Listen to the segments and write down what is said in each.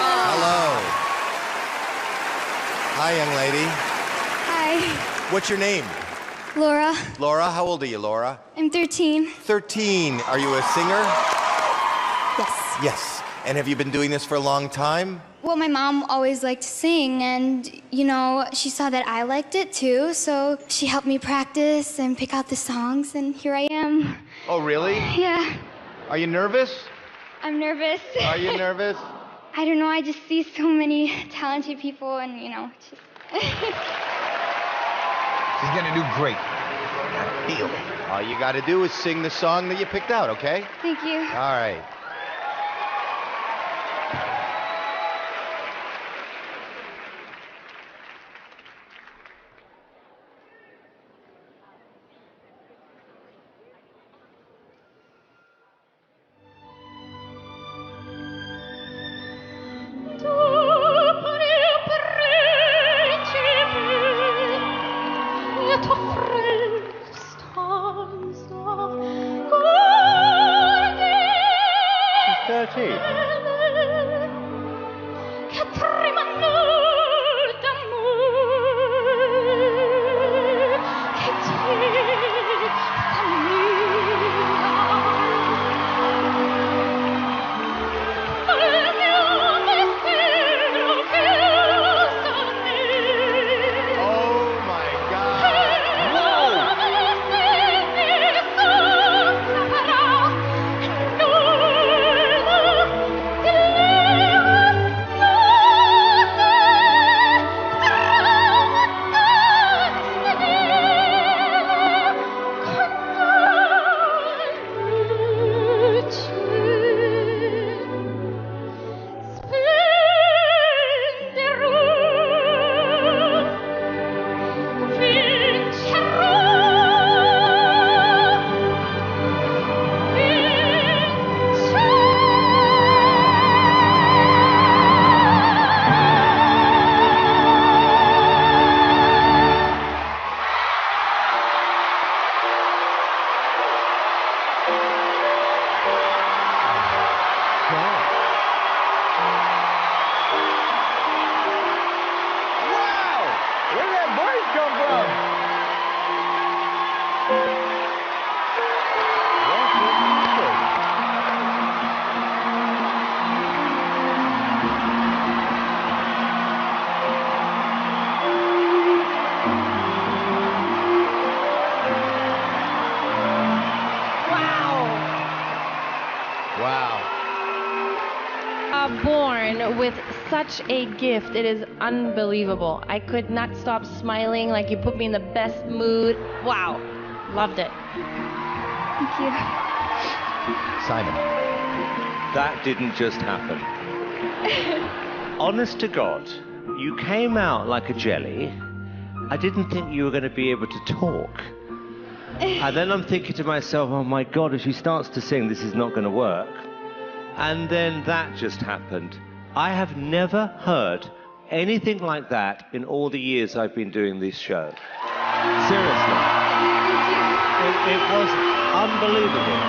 Hello. Hi, young lady. Hi. What's your name? Laura. Laura, how old are you, Laura? I'm 13. 13. Are you a singer? Yes. Yes. And have you been doing this for a long time? Well, my mom always liked to sing, and, you know, she saw that I liked it too, so she helped me practice and pick out the songs, and here I am. Oh, really? Yeah. Are you nervous? I'm nervous. Are you nervous? I don't know, I just see so many talented people, and, you know, it's just... She's gonna do great. I feel it. All you gotta do is sing the song that you picked out, okay? Thank you. All right. With such a gift. It is unbelievable. I could not stop smiling. Like, you put me in the best mood. Wow. Loved it. Thank you. Simon. That didn't just happen. Honest to God, you came out like a jelly. I didn't think you were going to be able to talk. And then I'm thinking to myself, oh my God, if she starts to sing, this is not going to work. And then that just happened. I have never heard anything like that in all the years I've been doing this show. Seriously. It was unbelievable.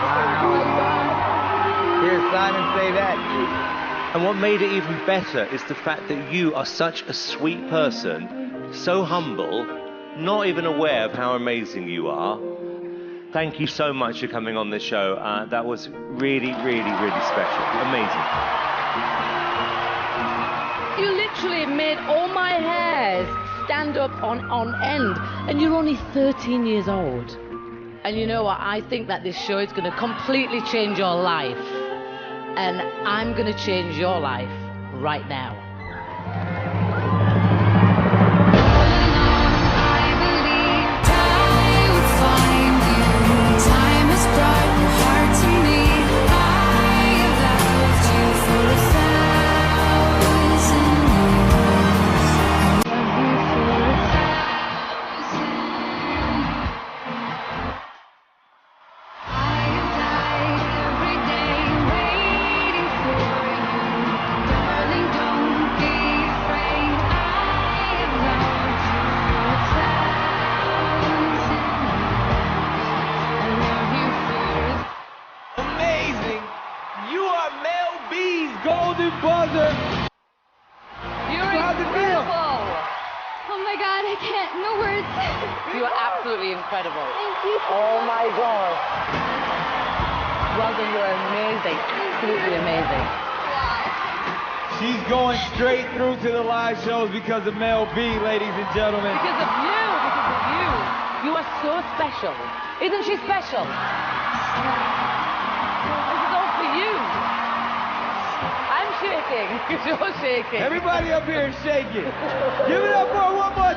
Wow. Hear Simon say that. And what made it even better is the fact that you are such a sweet person, so humble, not even aware of how amazing you are. Thank you so much for coming on this show. That was really, really, really special. Amazing. You literally made all my hairs stand up on end, and you're only 13 years old. And you know what? I think that this show is going to completely change your life. And I'm going to change your life right now. Every day waiting for you, darling, don't golden buzzer. You're How's it feel? incredible. Oh my God, I can't. No words. You are absolutely incredible. Thank you. Oh my God. Well done, you're amazing. Absolutely amazing. She's going straight through to the live shows because of Mel B, ladies and gentlemen. Because of you, because of you. You are so special. Isn't she special? This is all for you. I'm shaking. You're shaking. Everybody up here is shaking. Give it up for her one more